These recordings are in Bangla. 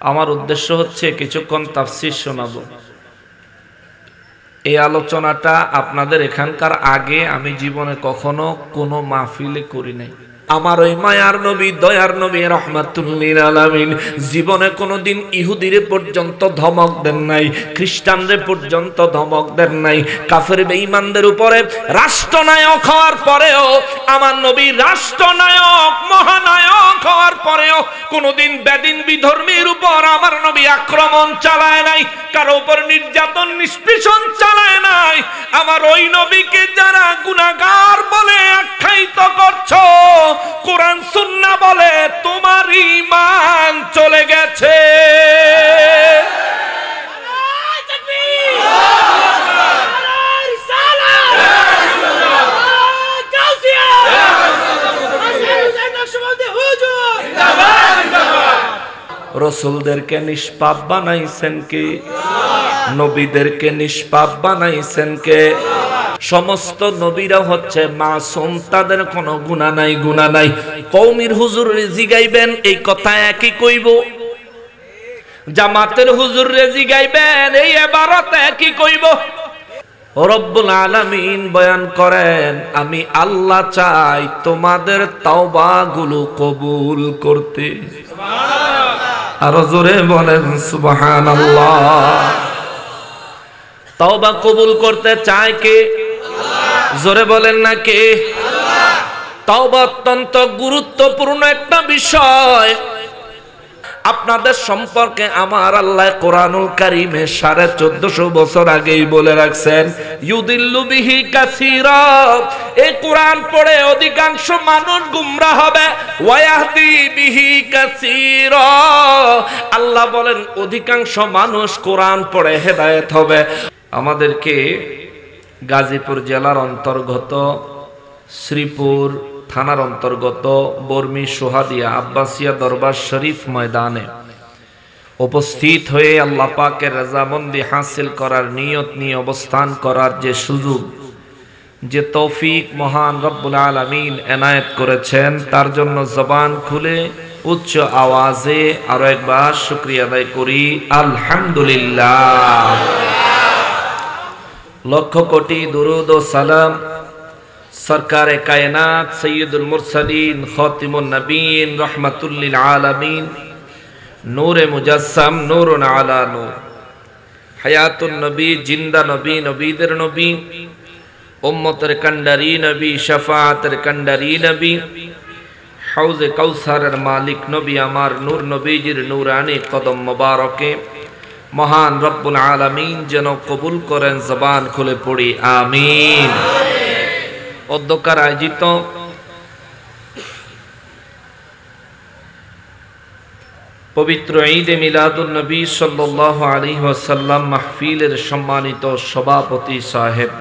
আমার উদ্দেশ্য হচ্ছে কিছুক্ষণ তাফসীর শোনাবো। এই আলোচনাটা আপনাদের এখানকার আগে আমি জীবনে কখনো কোনো মাহফিলে করি নাই। আমার ওই মায়ার নবী, দয়ার নবী রাহমাতুল লিল আলামিন জীবনে কোনোদিন ইহুদিরে পর্যন্ত ধমক দেন নাই, খ্রিস্টানরে পর্যন্ত ধমক দেন নাই। কাফের বেঈমানদের উপরে রাষ্ট্রনায়ক হওয়ার পরেও, আমার নবী রাষ্ট্রনায়ক মহানায়ক হওয়ার পরেও কোনোদিন বেদিন বিধর্মীর উপর আমার নবী আক্রমণ চালায় নাই, কারো উপর নির্যাতন নিষ্পেষণ চালায় নাই। আমার ওই নবীকে যারা গুনাহগার বলে আখ্যায়িত করছো, কোরআন সুন্নাহ বলে তোমার ঈমান চলে গেছে। রসুলদেরকে নিষ্পাপ বানাইছেন কে? নবীদেরকে নিষ্পাপ বানাইছেন কে? সমস্ত নবীরা হচ্ছে মাসুম, তাদের কোনো গুনাহ নাই, গুনাহ নাই। কওমির হুজুরে জিগাইবেন এই কথা একই কইব, জামাতের হুজুরে জিগাইবেন এই ইবারত একই কইব। রব্বুল আলামিন বয়ান করেন, আমি আল্লাহ চাই তোমাদের তাওবাগুলো কবুল করতে। আরো জোরে বলেন সুবহানাল্লাহ। তাওবা কবুল করতে চায় কে? জোরে বলেন না কে? তাওবা অত্যন্ত গুরুত্বপূর্ণ একটা বিষয়। আপনাদের সম্পর্কে আমার আল্লাহ কোরআনুল কারীমে 1450 বছর আগেই বলে রাখছেন, ইউদিল্লু বিহি কাসীরা, এই কোরআন পড়ে অধিকাংশ মানুষ গুমরাহ হবে, ওয়ায়াহদি বিহি কাসীরা, আল্লাহ বলেন অধিকাংশ মানুষ কোরআন পড়ে হেদায়েত হবে। আমাদেরকে গাজীপুর জেলার অন্তর্গত শ্রীপুর থানার অন্তর্গত বর্মি সোহাদিয়া আব্বাসিয়া দরবার শরীফ ময়দানে উপস্থিত হয়ে আল্লাহ পাকের রাজামন্দি হাসিল করার নিয়ত নিয়ে অবস্থান করার যে সুযোগ, যে তৌফিক মহান রব্বুল আলামিন এনায়েত করেছেন, তার জন্য জবান খুলে উচ্চ আওয়াজে আরো একবার শুকরিয়া আদায় করি, আলহামদুলিল্লাহ। লক্ষ কোটি দুরুদ ও সালাম সরকারে কায়নাত সৈয়দুল মুরসালিন খাতিমুন নবীন রহমাতুল লিল আলামিন নূরে মুজাসসাম নূরুন আলা নূর, হায়াতুন নবী, জিন্দা নবী, নবীদের নবী, উম্মতের কান্ডারি নবী, শাফাআতের কান্ডারি নবী, হাউজে কাউসারের মালিক নবী আমার নূর নবীজির নূরানি কদম মোবারকে মহান রব্বুল আলামিন যেন কবুল করেন। জবান খুলে পড়ি আমিন। অধ্যকার আয়োজিত পবিত্র ঈদে মিলাদুন নবী সাল্লাল্লাহু আলাইহি ওয়াসাল্লাম মাহফিলের সম্মানিত সভাপতি সাহেব,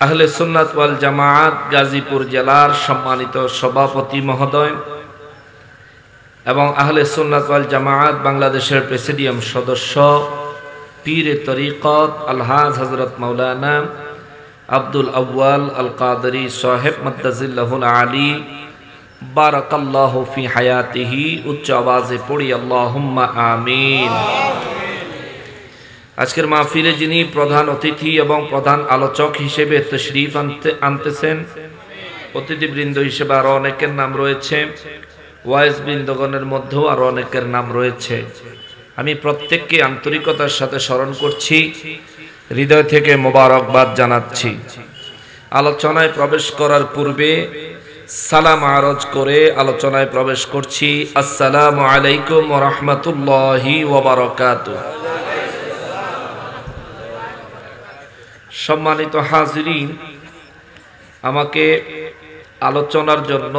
আহলে সুন্নাত ওয়াল জামাআত গাজীপুর জেলার সম্মানিত সভাপতি মহোদয় এবং আহলে সুন্নাত ওয়াল জামাআত বাংলাদেশের প্রেসিডিয়াম সদস্য পীর তরিকত আলহাজ হযরত মাওলানা আব্দুল আউয়াল আল কাদরি সাহেব মাদ্দাজিল্লাহুল আলী, বারাকাল্লাহু ফি হায়াতিহি। উচ্চ আওয়াজে পড়ি আল্লাহুম্মা আমিন। আজকের মাহফিলে যিনি প্রধান অতিথি এবং প্রধান আলোচক হিসেবে তশরিফ আনতেছেন, অতিথিবৃন্দ হিসেবে আরো অনেকের নাম রয়েছে, ওয়াইজ বৃন্দগণের মধ্যেও আরো অনেকের নাম রয়েছে। আমি প্রত্যেককে আন্তরিকতার সাথে স্মরণ করছি, হৃদয় থেকে মোবারকবাদ জানাচ্ছি। আলোচনায় প্রবেশ করার পূর্বে সালাম আরজ করে আলোচনায় প্রবেশ করছি। আসসালামু আলাইকুম ওয়া রাহমাতুল্লাহি ওয়া বারাকাতুহু। সম্মানিত হাজিরিন, আমাকে আলোচনার জন্য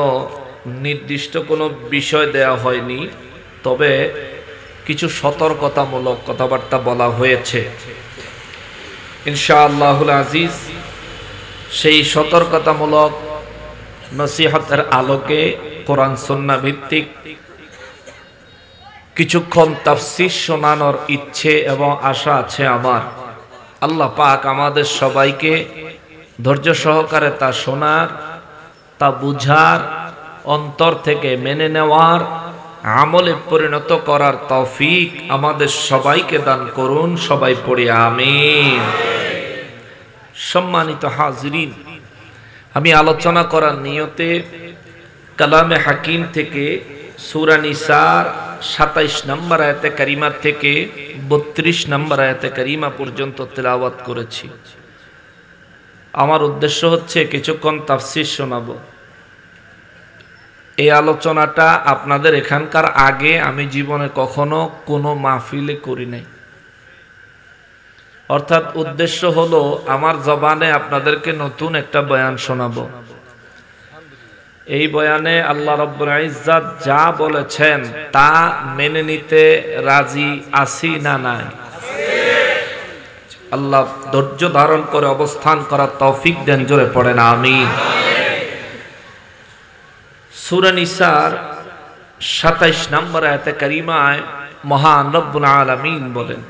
নির্দিষ্ট কোনো বিষয় দেয়া হয়নি, তবে কিছু সতর্কতামূলক কথাবার্তা বলা হয়েছে। ইনশাআল্লাহুল আজিজ সেই সতর্কতামূলক নসিহতের আলোকে কোরআন সুন্নাহ ভিত্তিক কিছুক্ষণ তাফসীর শোনানোর ইচ্ছে এবং আশা আছে আমার। আল্লাহ পাক আমাদের সবাইকে ধৈর্য সহকারে তা শোনার, তা বুঝার, অন্তর থেকে মেনে নেওয়ার আমলে পরিণত করার তৌফিক আমাদের সবাইকে দান করুন। সবাই পড়ি আমিন। সম্মানিত হাজিরিন, আমি আলোচনা করার নিয়তে কালামে হাকিম থেকে সূরা নিসার ২৭ নম্বর আয়াতে কারিমা থেকে ৩২ নম্বর আয়াতে কারিমা পর্যন্ত তেলাওয়াত করেছি। আমার উদ্দেশ্য হচ্ছে কিছুক্ষণ তাফসীর শোনাবো। এই আলোচনাটা আপনাদের এখানকার আগে আমি জীবনে কখনো কোনো মাহফিলে করি নাই। অর্থাৎ উদ্দেশ্য হলো আমার জবানে আপনাদেরকে নতুন একটা বয়ান শোনাবো। এই বয়ানে আল্লাহ রাব্বুল ইজ্জাত যা বলেছেন তা মেনে নিতে রাজি আছি না নাই? আল্লাহ ধৈর্য ধারণ করে অবস্থান করার তৌফিক দেন। জোরে পড়েন আমিন। সূরা নিসার ২৭ নম্বর আয়াতে কারিমায় মহান রব্বুল আলামিন বলেন,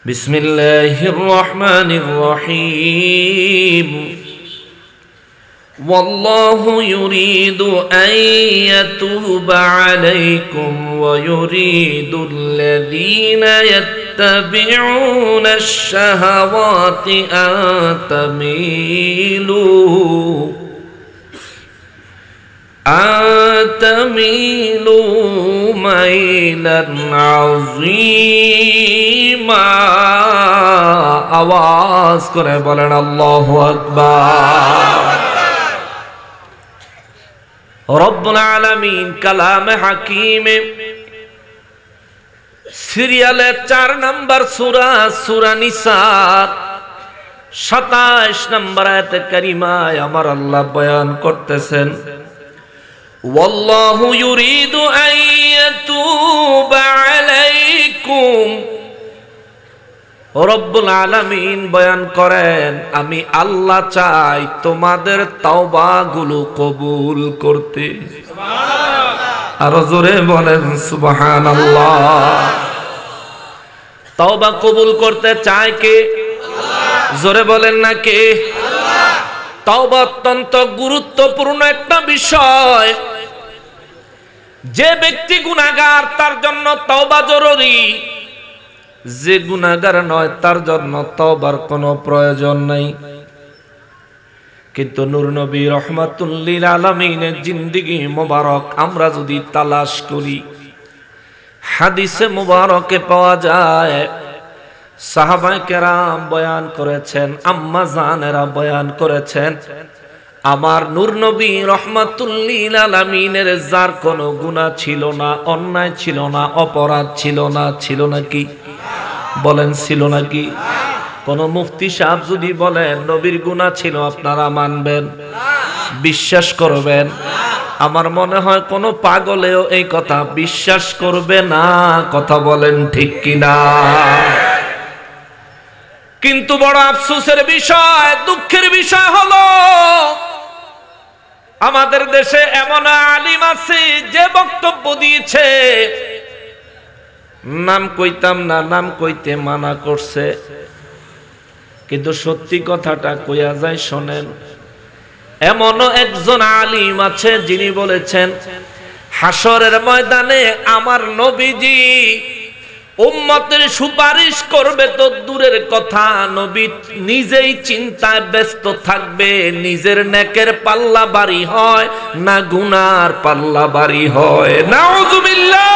বিসমিল্লাহির রহমানির রহিম, ওয়াল্লাহু ইউরিদু আন ইয়াতুবা আলাইকুম ওয়া ইউরিদুল্লাযীনা ইয়াত্তাবিউনাশ শাহাওয়াতি আন তামিলু মাইলান আযীমা। আওয়াজ করে বলেন আল্লাহু আকবার। রব্বুল আলামিন কালামে হাকিমে সিরিয়ালে ৪ নম্বর সূরা, সূরা নিসার ২৭ নম্বর আয়াতে কারিমায় আমার আল্লাহ বয়ান করতেছেন, ওয়াল্লাহু ইউরিদু আন ইয়াতুবা আলাইকুম। রব্বুল আলামিন বয়ান করেন, আমি আল্লাহ চাই তোমাদের তাওবাগুলো কবুল করতে। আরো জোরে বলেন সুবহানাল্লাহ। তাওবা কবুল করতে চায় কে? জোরে বলেন না কে? তাওবা অত্যন্ত গুরুত্বপূর্ণ একটা বিষয়। যে ব্যক্তি গুনাহগার তার জন্য তাওবা জরুরি, যে গুনাহগার নয় তার জন্য তাওবার কোনো প্রয়োজন নাই। কিন্তু নূর নবী রাহমাতুল লিল আলামিনের জিন্দেগি মোবারক আমরা যদি তালাশ করি, হাদিসে মুবারকে পাওয়া যায়, সাহাবায়ে কেরাম বয়ান করেছেন, আম্মা জানেরা বয়ান করেছেন, আমার নূর নবী রাহমাতুল লিল আলামিনের যার কোনো গুনাহ ছিল না, অন্যায় ছিল না, অপরাধ ছিল না, ছিল নাকি? বলেন ছিল নাকি? কোন মুফতি সাহেব যদি বলেন নবীর গুনাহ ছিল, আপনারা মানবেন? বিশ্বাস করবেন? আমার মনে হয় কোন পাগলেও এই কথা বিশ্বাস করবে না। কথা বলেন ঠিক কিনা? কিন্তু বড় আফসোসের বিষয়, দুঃখের বিষয় হলো আমাদের দেশে এমন আলিম আছে যে বক্তব্য দিয়েছে, নাম কইতাম না, নাম কইতে মানা করছে, কিন্তু সত্যি কথাটা কইয়া যায় শোনেন। এমনও একজন আলিম আছে যিনি বলেছেন, হাসরের ময়দানে আমার নবীজি উম্মতের সুপারিশ করবে তো দূরের কথা, নবী নিজেই চিন্তায় ব্যস্ত থাকবে নিজের নেকের পাল্লা ভারী হয় না গুনার পাল্লা ভারী হয়। নাউযুবিল্লাহ।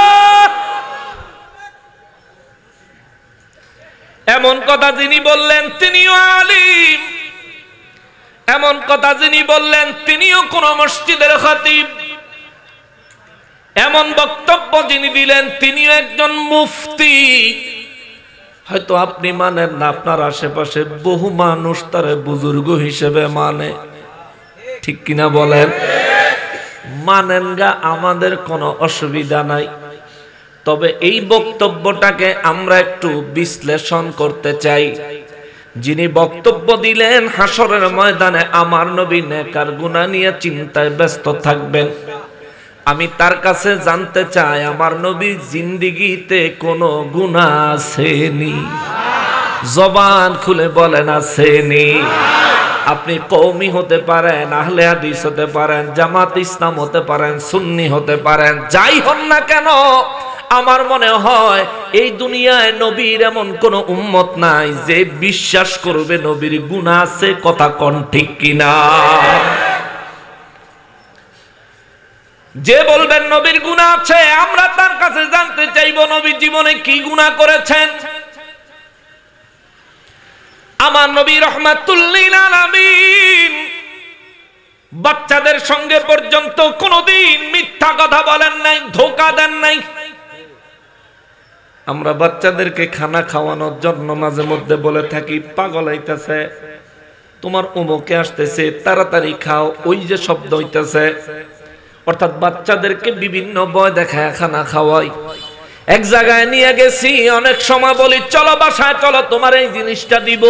এমন কথা যিনি বললেন তিনিও আলিম, এমন কথা যিনি বললেন তিনিও কোন মসজিদের খতিব, এমন বক্তব্য যিনি দিলেন তিনিও একজন মুফতি। হয়তো আপনি মানেন না, আপনার আশেপাশে বহু মানুষ তারে বুজুর্গ হিসেবে মানে, ঠিক কিনা বলেন? মানেন গা, আমাদের কোনো অসুবিধা নাই। তবে এই বক্তব্যটাকে আমরা একটু বিশ্লেষণ করতে চাই। যিনি বক্তব্য দিলেন হাসরের ময়দানে আমার নবী নেকার গুনাহ নিয়ে চিন্তায় ব্যস্ত থাকবেন, আমি তার কাছে জানতে চাই আমার নবী জিন্দেগিতে কোনো গুনাহ আসেনি? জবান খুলে বলেন আসেনি? আপনি কওমি হতে পারেন, আহলে হাদিস হতে পারেন, জামাত ইসলাম হতে পারেন, সুন্নি হতে পারেন, যাই হন না কেন, আমার মনে হয় এই দুনিয়ায় নবীর এমন কোন উম্মত নাই যে বিশ্বাস করবে নবীর গুনাহ আছে। কথা কোন ঠিক কিনা? যে বলবেন নবীর গুনাহ আছে, আমরা তার কাছে জানতে চাইবো নবী জীবনে কি গুনাহ করেছেন। আমার নবী রাহমাতুল লিল আলামিন বাচ্চাদের সঙ্গে পর্যন্ত কোনদিন মিথ্যা কথা বলেন নাই, ধোঁকা দেন নাই। আমরা বাচ্চাদেরকে খানা খাওয়ানোর জন্য মাঝে মধ্যে বলে থাকি, পাগল হইতেছে, তোমার অমুকে আসতেছে, তাড়াতাড়ি খাও, ওই যে শব্দ হইতেছে। অর্থাৎ বাচ্চাদেরকে বিভিন্ন ভয় দেখায় খানা খাওয়াই। এক জায়গায় নিয়ে গেছি, অনেক সময় বলি চলো বাসায় চলো, তোমার এই জিনিসটা দিব,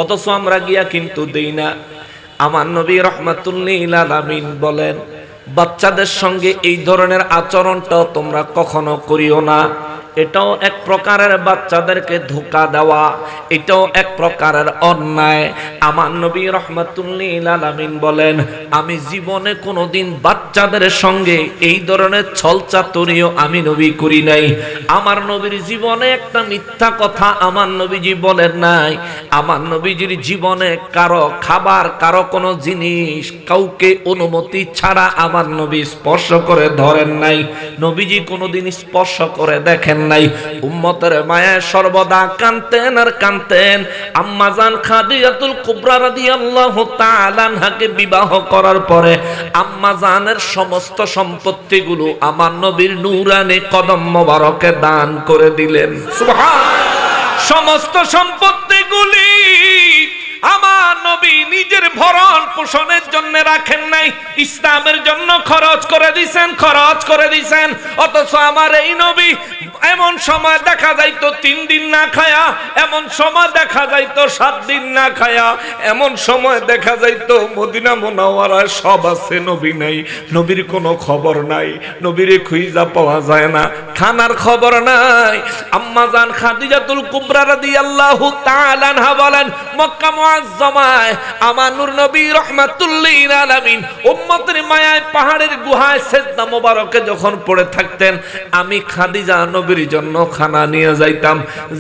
অথচ আমরা গিয়া কিন্তু দেই না। আমার নবী রাহমাতুল লিল আলামিন বলেন, বাচ্চাদের সঙ্গে এই ধরনের আচরণটাও তোমরা কখনো করিও না। এটাও এক প্রকারের বাচ্চাদেরকে ধোঁকা দেওয়া, এটাও এক প্রকারের অন্যায়। আমার নবী রাহমাতুল লিল আলামিন বলেন, আমি জীবনে কোনোদিন বাচ্চাদের সঙ্গে এই ধরনের ছলচাতুরিও আমি নবী করি নাই। আমার নবীর জীবনে একটা মিথ্যা কথা আমার নবীজি বলেন নাই। আমার নবীজির জীবনে কারো খাবার, কারো কোনো জিনিস কাউকে অনুমতি ছাড়া আমার নবী স্পর্শ করে ধরেন নাই। নবীজি কোনোদিন স্পর্শ করে দেখেন নাই। উম্মতের মায়ায় সর্বদা কাঁদতেন আর কাঁদতেন। আম্মা জান খাদিজাতুল কুবরা রাদিয়াল্লাহু তাআলা আনহাকে বিবাহ করার পরে আম্মা জানের সমস্ত সম্পত্তিগুলো আমার নবীর নূরানি কদম মোবারকে দান করে দিলেন। সুবহানাল্লাহ। সমস্ত সম্পত্তিগুলি আমার নবী নিজের ভরণ পোষণের জন্য রাখেন নাই, ইসলামের জন্য খরচ করে দিছেন। অথচ আমার এই নবী এমন সময় দেখা যাইতো 3 দিন না খায়া, এমন সময় দেখা যাইতো 7 দিন না খায়া, এমন সময় দেখা যাইতো মদিনা মুনাওয়ারায় সব আছে, নবী নাই, নবীর কোনো খবর নাই, নবীরে খুঁজা পাওয়া যায় না, খানার খবর নাই। আম্মা জান খাদিজাতুল কুবরা রাদিয়াল্লাহু তাআলা আনহা বলেন, মক্কা মুআজ্জামায় আমার নূর নবী রাহমাতুল লিল আলামিন উম্মতের মায়ায় পাহাড়ের গুহায় সিজদা মোবারকে যখন পড়ে থাকতেন, আমি খাদিজা নবীর জন্য খানা নিয়ে যাইতাম।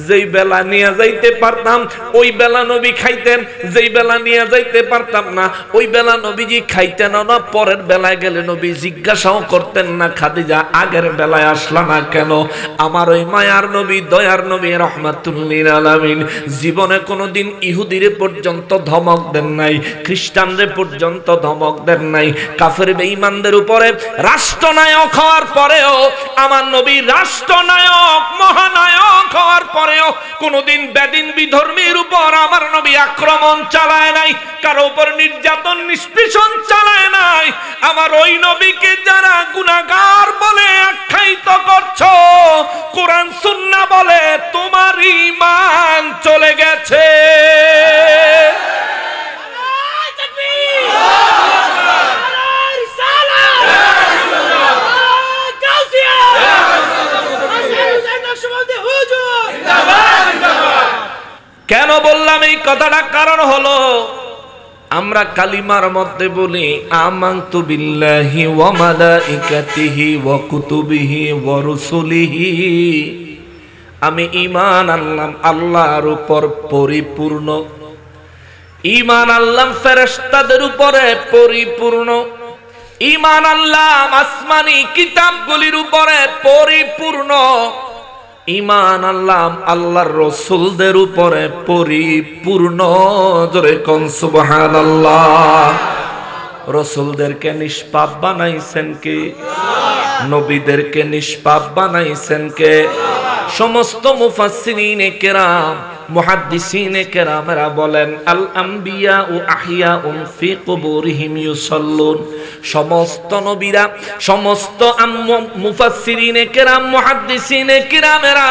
যেই বেলা নিয়ে যাইতে পারতাম ওই বেলা নবী খাইতেন, যেই বেলা নিয়ে যাইতে পারতাম না ওই বেলা নবীজি খাইতেন না। পরের বেলায় গেলে নবী জিজ্ঞাসাও করতেন না, খাদিজা আগের বেলায় আসলা না কেন? আমার ওই মায়ার নবী, দয়ার নবী রাহমাতুল লিল আলামিন জীবনে কোনোদিন ইহুদিরে পর্যন্ত ধমক দেন নাই, খ্রিস্টানরে পর্যন্ত ধমক দেন নাই। কাফের বেঈমানদের উপরে রাষ্ট্রনায়ক হওয়ার পরেও আমার নবী রাষ্ট্রনায়ক, মহানায়ক হওয়ার পরেও কোনোদিন বেদিন বিধর্মীর উপর আমার নবী আক্রমণ চালায় নাই, কারো উপর নির্যাতন নিষ্পেষণ চালায় নাই। আমার ওই নবীকে যারা গুনাহগার বলে আখ্যায়িত করছো, কোরআন সুন্নাহ বলে তোমার ঈমান চলে গেছে। কেন বললাম এই কথাটা? কারণ হলো আমরা কালিমার মধ্যে বলি আমানতু বিল্লাহি ওয়া মালাইকাতিহি ওয়া কুতুবিহি ওয়া রুসুলিহি, আমি ঈমান আনলাম আল্লাহর উপর পরিপূর্ণ, ঈমান আনলাম ফেরেশতাদের উপরে পরিপূর্ণ, ঈমান আনলাম আসমানি কিতাবগুলির উপরে পরিপূর্ণ, ঈমান আনলাম আল্লাহর রাসূলদের উপরে পরিপূর্ণ। জোরে কোন সুবহানাল্লাহ। রাসূলদেরকে নিষ্পাপ বানাইছেন কে? নবীদেরকে নিষ্পাপ বানাইছেন কে? সমস্ত মুফাসসিরিনে কেরাম, মুহাদ্দিসিনে কেরামেরা বলেন আল আম্বিয়া ও আহিয়াউন ফি কুবুরিহিম ইউসাল্লুন। সমস্ত নবীরা, সমস্ত মুফাসসিরিনে কেরাম, মুহাদ্দিসিনে কেরামেরা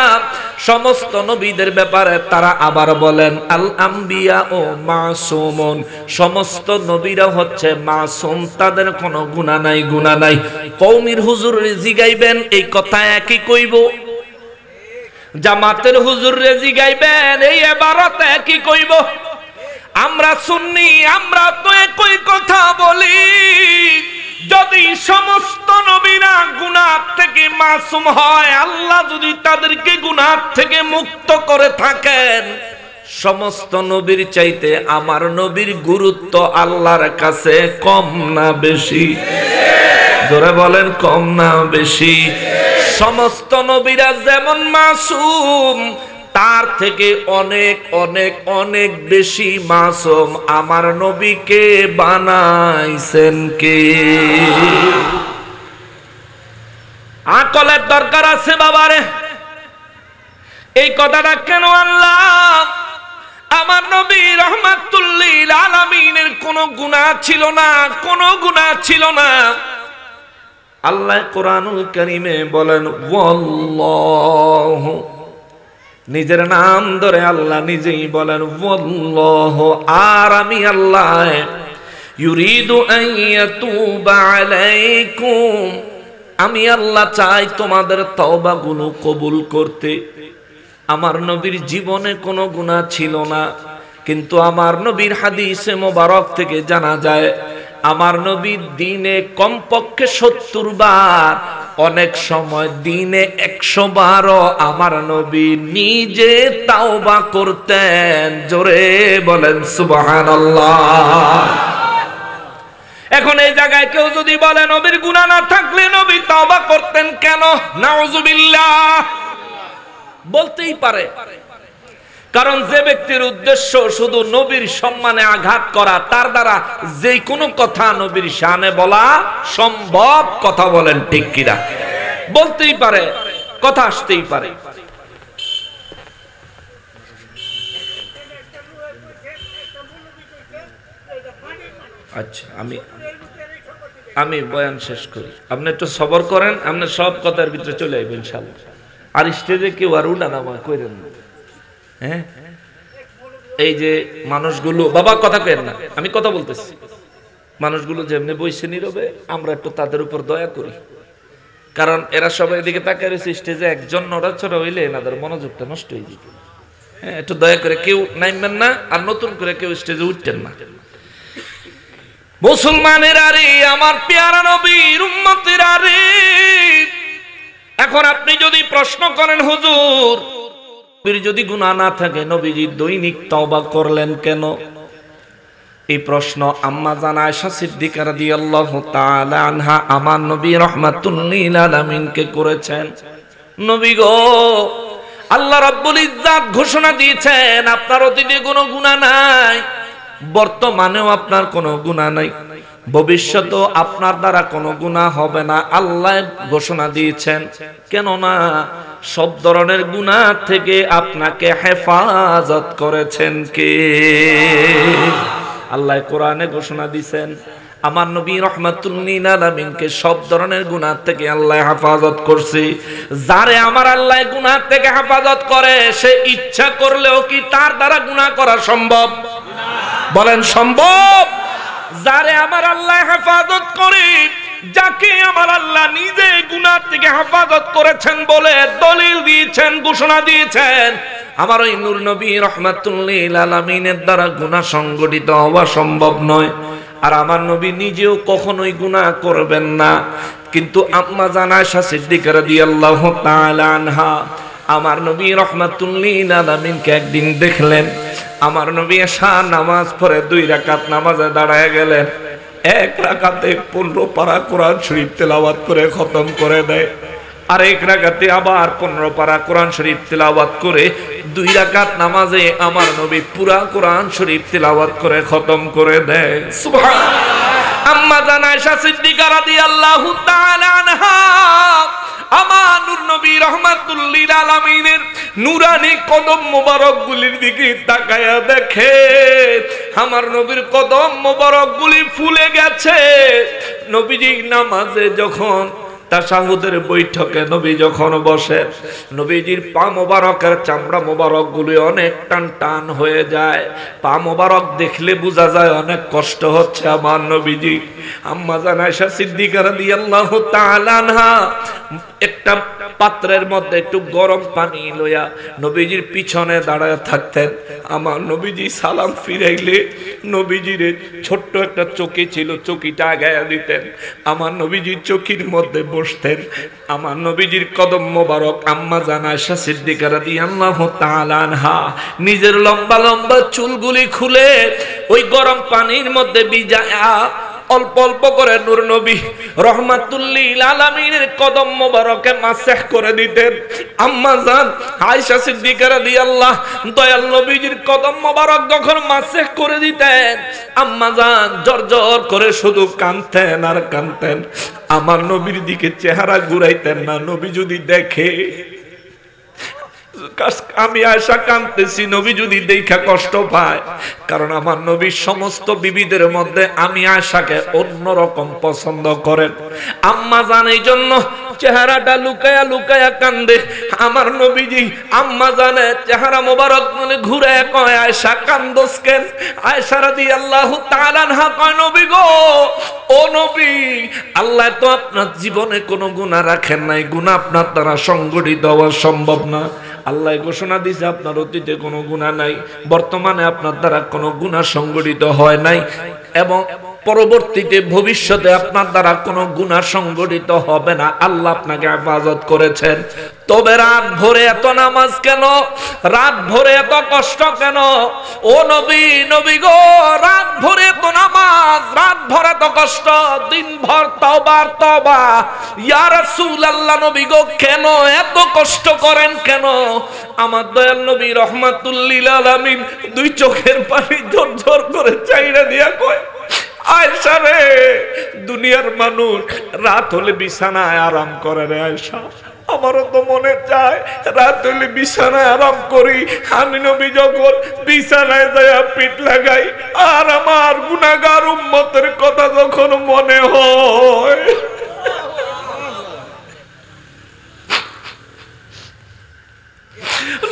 সমস্ত নবীদের ব্যাপারে তারা আবার বলেন আল আম্বিয়া ও মাসুমুন। সমস্ত নবীরা হচ্ছে মাসুম, তাদের কোনো গুনাহ নাই, গুনাহ নাই। কওমির হুজুর জিগাইবেন এই কথা একই কইব, জামাতের হুজুর রেজি গাইবেন এই ইবারত একই কইব। আমরা সুন্নি, আমরা তো একই কথা বলি, যদি সমস্ত নবীরা গুনাহ থেকে মাসুম হয়, আল্লাহ যদি তাদেরকে গুনাহ থেকে মুক্ত করে থাকেন, সমস্ত নবীর চাইতে আমার নবীর গুরুত্ব আল্লাহর কাছে কম না বেশি? জোরে বলেন, কম না বেশি? সমস্ত নবীরা যেমন মাসুম, তার থেকে অনেক অনেক অনেক বেশি মাসুম আমার নবীকে বানাইছেন কে? আকলের দরকার আছে বাবারে। এই কথাটা কেন আল্লাহ আমার নবী রাহমাতুল লিল আলামিনের কোনো গুনাহ ছিল না, কোনো গুনাহ ছিল না। আল্লাহ কোরআনুল কারীমে বলেন ওয়াল্লাহু, নিজের নাম ধরে আল্লাহ নিজেই বলেন ওয়াল্লাহু, আর আমি আল্লাহ ইউরিদু আন ইয়াতুবা আলাইকুম, আমি আল্লাহ চাই তোমাদের তওবাগুলো কবুল করতে। আমার নবীর জীবনে কোনো গুনাহ ছিল না, কিন্তু আমার নবীর হাদিসে মোবারক থেকে জানা যায় আমার নবী দিনে কমপক্ষে 70 বার, অনেক সময় দিনে 100 বারও আমার নবী নিজে তাওবা করতেন। জোরে বলেন সুবহানাল্লাহ। এখন এই জায়গায় কেউ যদি বলে নবীর গুনাহ না থাকলে নবী তাওবা করতেন কেন? নাউযুবিল্লাহ। বলতেই পারে, কারণ যে ব্যক্তির উদ্দেশ্য শুধু নবীর সম্মানে আঘাত করা, তার দ্বারা যে কোনো কথা নবীর শানে বলা সম্ভব। কথা বলেন ঠিক কিনা? বলতেই পারে, কথা আসতেই পারে। আচ্ছা, আমি বয়ান শেষ করি, আপনি একটু সবর করেন, আপনি সব কথার ভিতরে চলে আসবেন ইনশাআল্লাহ। আর স্টেজে কেউ আর উঠানামা করেন না। হ্যাঁ, এই যে মানুষগুলো, বাবা কথা কেন না, আমি কথা বলতেছি, মানুষগুলো যেমনি বইসে নীরবে, আমরা একটু তাদের উপর দয়া করি, কারণ এরা সবাই এদিকে তাকিয়ে রয়েছে। স্টেজে একজন নড়াচড়া হইলে এনাদের মনোযোগটা নষ্ট হয়ে যেত। হ্যাঁ, একটু দয়া করে কেউ নামবেন না, আর নতুন করে কেউ স্টেজে উঠতেন না। মুসলমানেরা রে, আমার পেয়ারা নবীর উম্মতেরা রে, এখন আপনি যদি প্রশ্ন করেন হুজুর যদি গুনাহ না থাকে নবীজি দৈনিক তওবা করলেন কেন? এই প্রশ্ন আম্মা জান আয়েশা সিদ্দিকা রাদিয়াল্লাহু তাআলা আনহা আমার নবী রাহমাতুল লিল আলামিনকে করেছেন। নবী গো, আল্লাহ রাব্বুল ইজ্জাত ঘোষণা দিয়েছেন আপনার অতীতে কোনো গুনাহ নাই, বর্তমানেও আপনার কোনো গুনাহ নাই, ভবিষ্যতেও আপনার দ্বারা কোনো গুনাহ হবে না। আল্লাহ ঘোষণা দিয়েছেন, কেননা সব ধরনের গুনাহ থেকে আপনাকে হেফাজত করেছেন কে? আল্লাহ কোরআনে ঘোষণা দিয়েছেন আমার নবী রাহমাতুল লিল আলামিনকে সব ধরনের গুনাহ থেকে আল্লাহ হেফাজত করছে। যারে আমার আল্লাহ গুনাহ থেকে হেফাজত করে, সে ইচ্ছা করলেও কি তার দ্বারা গুনাহ করা সম্ভব? বলেন সম্ভব? যারে আমার আল্লাহ হেফাজত করে, যাকে আমার আল্লাহ নিজে গুনাহ থেকে হেফাজত করেছেন বলে দলিল দিয়েছেন, ঘোষণা দিয়েছেন, আমার ওই নূর নবী রাহমাতুল লিল আলামিনের দ্বারা গুনাহ সংগঠিত হওয়া সম্ভব নয়। আর আমার নবী নিজেও কখনোই গুনাহ করবেন না। কিন্তু আম্মা জান আয়েশা সিদ্দিকা রাদিয়াল্লাহু তাআলা আনহা আমার নবী রাহমাতুল লিল আলামিনকে একদিন দেখলেন, আমার নবী এশা নামাজ পড়ে 2 রাকাত নামাজে দাঁড়ায় গেলেন। 1 রাকাতে 15 পারা কোরআন শরীফ তেলাওয়াত করে খতম করে দেয়, আর 1 রাকাতে আবার 15 পারা কোরআন শরীফ তেলাওয়াত করে 2 রাকাত নামাজে আমার নবী পুরা কোরআন শরীফ তেলাওয়াত করে খতম করে দেয়। সুবহানাল্লাহ। আম্মা জান আয়েশা সিদ্দিকা রাদিয়াল্লাহু তাআলা আনহা আমার নূর নবী রাহমাতুল লিল আলামিনের নূরানি কদম মোবারক গুলির দিকে তাকায়া দেখে আমার নবীর কদম মোবারক গুলি ফুলে গেছে। নবীজি নামাজে যখন তাশাহুদের বৈঠকে নবী যখন বসে, নবীজির পা মোবারকের চামড়া মোবারক গুলি অনেক টান টান হয়ে যায়। পা মোবারক দেখলে বোঝা যায় অনেক কষ্ট হচ্ছে আমার নবীজি। আম্মা জান আয়েশা সিদ্দিকা রাদিয়াল্লাহু তাআলা আনহা একটা পাত্রের মধ্যে একটু গরম পানি লইয়া নবীজির পিছনে দাঁড়ায় থাকতেন। আমার নবীজি সালাম ফিরাইলে নবীজির ছোট্ট একটা চৌকি ছিল, চৌকিটা আগায়া দিতেন। আমার নবীজির চৌকির মধ্যে বসতেন। আমার নবীজির কদম মোবারক আম্মা জান আয়েশা সিদ্দিকা রাদিয়াল্লাহু তাআলা আনহা নিজের লম্বা লম্বা চুলগুলি খুলে ওই গরম পানির মধ্যে ভিজায়া অল্প অল্প করে নূর নবী রাহমাতুল লিল আলামিনের কদম মোবারকে মাসহ করে দিতেন। আম্মা জান আয়েশা সিদ্দিকা রাদিয়াল্লাহু দয়াল নবীজির কদম মোবারক যখন মাসহ করে দিতেন, আম্মা জান জর্জর করে শুধু কাঁদতেন আর কাঁদতেন। আমার নবীর দিকে চেহারা ঘুরাইতেন না। নবী যদি দেখে আমি আয়েশা কাঁদতেছি, নবী যদি দেখা কষ্ট পায়, কারণ আমার নবী সমস্ত বিবিদের মধ্যে আমি আয়েশাকে অন্যরকম পছন্দ করেন। আম্মা জান এই জন্য চেহারাটা লুকায়া লুকায়া কান্দে। আমার নবীজি আম্মা জানে চেহারা মোবারক বলে ঘুরে কয়, আয়েশা কান্দোস কেন? আয়েশা রাদিয়াল্লাহু তাআলা আনহা কয়, নবী গো, ও নবী, আল্লাহ তো আপনার জীবনে কোনো গুনাহ রাখেন নাই, গুনাহ আপনার দ্বারা সংগঠিত হওয়া সম্ভব না। আল্লাহ ঘোষণা দিয়েছে আপনার অতীতে কোনো গুনাহ নাই, বর্তমানে আপনার দ্বারা কোনো গুনাহ সংগঠিত হয় নাই, এবং পরবর্তীতে ভবিষ্যতে আপনার দ্বারা কোনো গুনাহ সংগঠিত হবে না। আল্লাহ আপনাকে হেফাজত করেছেন। তবে রাত ভরে এত নামাজ কেন? রাত ভরে এত কষ্ট কেন? ও নবী, নবী গো, রাত ভরে এত নামাজ, রাত ভরে এত কষ্ট, দিনভর তওবার তওবা। ইয়া রাসূলুল্লাহ, নবী গো, কেন এত কষ্ট করেন কেন? আমার দয়াল নবী রাহমাতুল লিল আলামিন দুই চোখের পানি ঝরঝর করে চাইরা দিয়া কয়, আয়েশা রে, দুনিয়ার মানুষ রাত হলে বিছানায় আরাম করে রে আয়েশা, আমারও তো মনে চায় রাত হলে বিছানায় আরাম করি। আমি নবী যখন বিছানায় যায়া পিঠ লাগাই আর আমার গুনাহগার উম্মতের কথা যখন মনে হয়,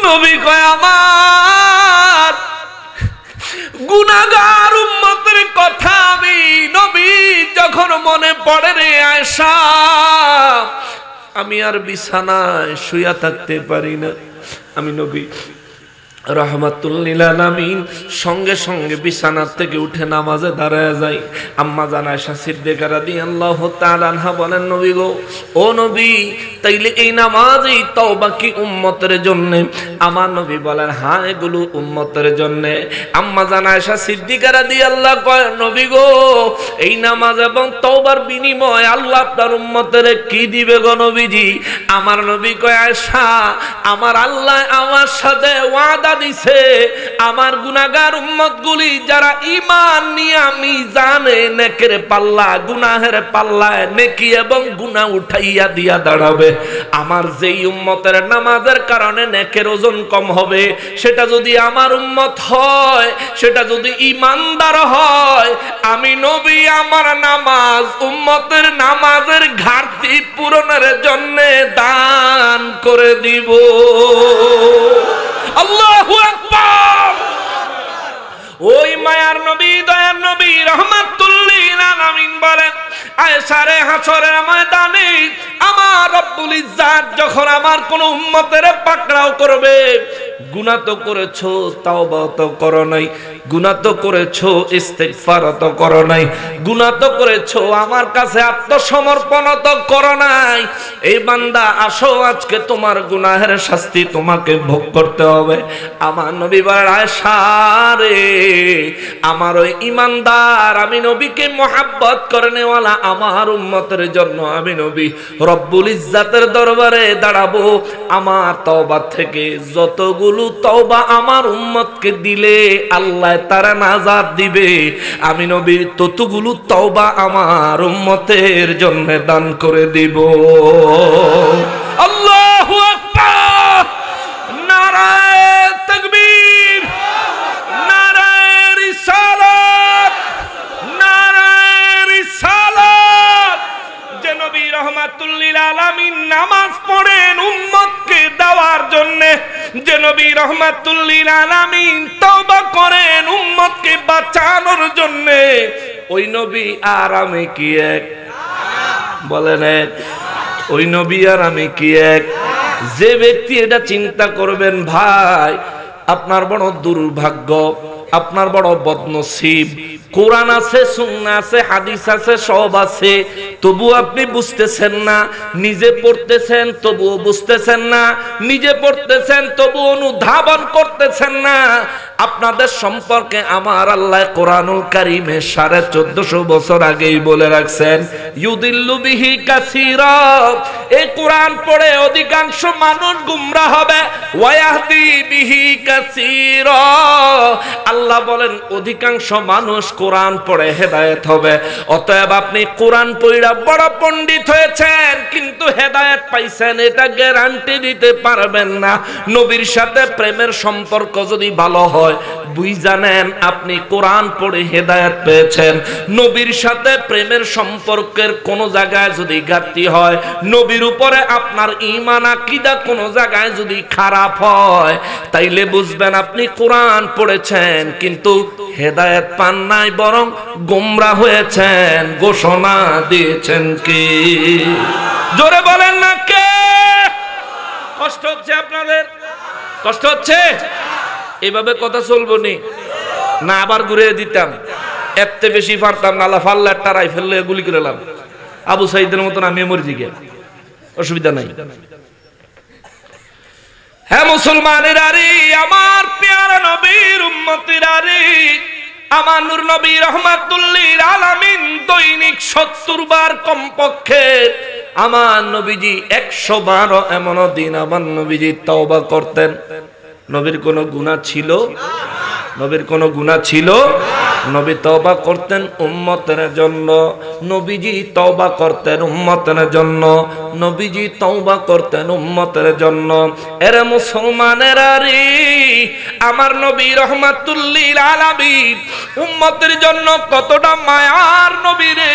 নবী কয় আমার গুনাহগার উম্মতের কথা আমি নবী যখন মনে পড়ে রে আয়েশা, আমি আর বিছানায় শুয়া থাকতে পারি না। আমি নবী রাহমাতুল লিল আলামিন সঙ্গে সঙ্গে বিছানা থেকে উঠে নামাজে দাঁড়ায় যাই। আম্মা জান আয়েশা সিদ্দিকা রাদিয়াল্লাহু তাআলা আনহা বলেন, নবী গো, ও নবী, তাইলে এই নামাজই তওবা কি উম্মতের জন্য? আমার নবী বলেন, হ্যাঁ, এগুলো উম্মতের জন্য। আম্মা জান আয়েশা সিদ্দিকা রাদিয়াল্লাহু কয়, নবী গো, এই নামাজ এবং তওবার বিনিময় আল্লাহ আপনার উম্মতের কি দিবে গো নবীজি? আমার নবী কয়, আয়েশা, আমার আল্লাহ আমার সাথে ওয়াদা দিছে, আমার গুনাহগার উম্মতগুলি যারা ঈমান নিয়ে আমি জানে নেকের পাল্লা গুনাহের পাল্লায় নেকি এবং গুনাহ উঠাইয়া দিয়া দাঁড়াবে। আমার যেই উম্মতের নামাজের কারণে নেকের ওজন কম হবে, সেটা যদি আমার উম্মত হয়, সেটা যদি ঈমানদার হয়, আমি নবী আমার নামাজ উম্মতের নামাজের ঘাটতি পূরণের জন্য দান করে দিব। আল্লাহু আকবার। ওই মায়ার নবী দয়ার নবী রাহমাতুল লিল আলামিন বলেন, আয়েশা রে, হাসরের ময়দানে আমার রব্বুল ইজ্জাত যখন আমার কোন উম্মতের পাকড়াও করবে, গুনাহ তো করেছো, তাওবা তো করো নাই, গুনাহ তো করেছো, ইস্তিগফার তো করো নাই, গুনাহ তো করেছো, আমার কাছে আত্মসমর্পণ তো করো নাই, এই বান্দা আসো, আজকে তোমার গুনাহের শাস্তি তোমাকে ভোগ করতে হবে। আমার নবী বলেন, আয়েশা রে, আমার ওই ঈমানদার আমি নবীকে মুহাব্বত করনেওয়ালা আমার উম্মতের জন্য আমি নবী রব্বুল ইজ্জাতের দরবারে দাঁড়াবো। আমার তওবা থেকে যতগুলো তওবা আমার উম্মতকে দিলে আল্লাহ তারা নাজাত দিবে, আমি নবী ততগুলো তওবা আমার উম্মতের জন্য দান করে দিব। আল্লাহু আকবার। নারায়ে তাকবীর, নারায়ে রিসালাত, নারায়ে রিসালাত। যে নবী রাহমাতুল লিল আলামিন নামাজ পড়েন উম্মতকে দেওয়ার জন্য, যে নবী রাহমাতুল লিল আলামিন তওবা করেন উম্মতকে বাঁচানোর জন্য, ওই নবী আর আমি কি এক? বলেন এক? ওই নবী আর আমি কি এক? যে ব্যক্তি এটা চিন্তা করবেন ভাই, আপনার বড় দুর্ভাগ্য, আপনার বড় বদনসিব। কোরআন আছে, সুন্নাহ আছে, হাদিস আছে, সব আছে, তবুও আপনি বুঝতেছেন না। নিজে পড়তেছেন তবুও বুঝতেছেন না, নিজে পড়তেছেন তবুও অনুধাবন করতেছেন না। আপনাদের সম্পর্কে আমার আল্লাহ কোরআনুল কারীমে 1450 বছর আগেই বলে রাখছেন, ইউদিল্লু বিহি কাসীরা, এই কোরআন পড়ে অধিকাংশ মানুষ গুমরাহ হবে, ওয়ায়াহদি বিহি কাসীরা, আল্লাহ বলেন অধিকাংশ মানুষ কোরআন পড়ে হেদায়েত হবে। অতএব আপনি কোরআন পড়া বড় পণ্ডিত হয়েছেন, কিন্তু হেদায়েত পাইছেন এটা গ্যারান্টি দিতে পারবেন না। নবীর সাথে প্রেমের সম্পর্ক যদি ভালো হয়, বুঝা নেন আপনি কোরআন পড়ে হেদায়েত পেয়েছেন। নবীর সাথে প্রেমের সম্পর্কের কোন জায়গায় যদি ঘাটতি হয়, নবীর উপরে আপনার ঈমান আকীদা কোন জায়গায় যদি খারাপ হয়, তাইলে বুঝবেন আপনি কোরআন পড়েছেন কিন্তু হেদায়েত পান নাই, বরং গোমরা হয়েছেন। ঘোষণা দিয়েছেন কি? জোরে বলেন না কে? কষ্ট হচ্ছে আপনাদের? কষ্ট হচ্ছে? এভাবে কথা চলবো নি না আবার ঘুরে দিতাম? এত বেশি পারতাম না, আল্লাহ ফাল্লা একটা রাইফেল লয়ে গুলি করে এলাম, আবু সাইদের মতন আমি মরে জিগে, অসুবিধা নাই। হ্যাঁ মুসলমানেরা রে, আমার পেয়ারা নবীর উম্মতেরা রে, আমার নূর নবী রাহমাতুল লিল আলামিন দৈনিক 70 বার কমপক্ষে আমার নবীজি 112 এমন দিন আমার নবীজি তওবা করতেন। নবীর কোনো গুনাহ ছিল? নবীর কোনো গুনাহ ছিল? নবী তওবা করতেন উম্মতের জন্য, নবীজি তওবা করতেন উম্মতের জন্য, নবীজি তওবা করতেন উম্মতের জন্য। এরে মুসলমানেরা রে, আমার নবী রাহমাতুল লিল আলামিন উম্মতের জন্য কতটা মায়ার নবী রে।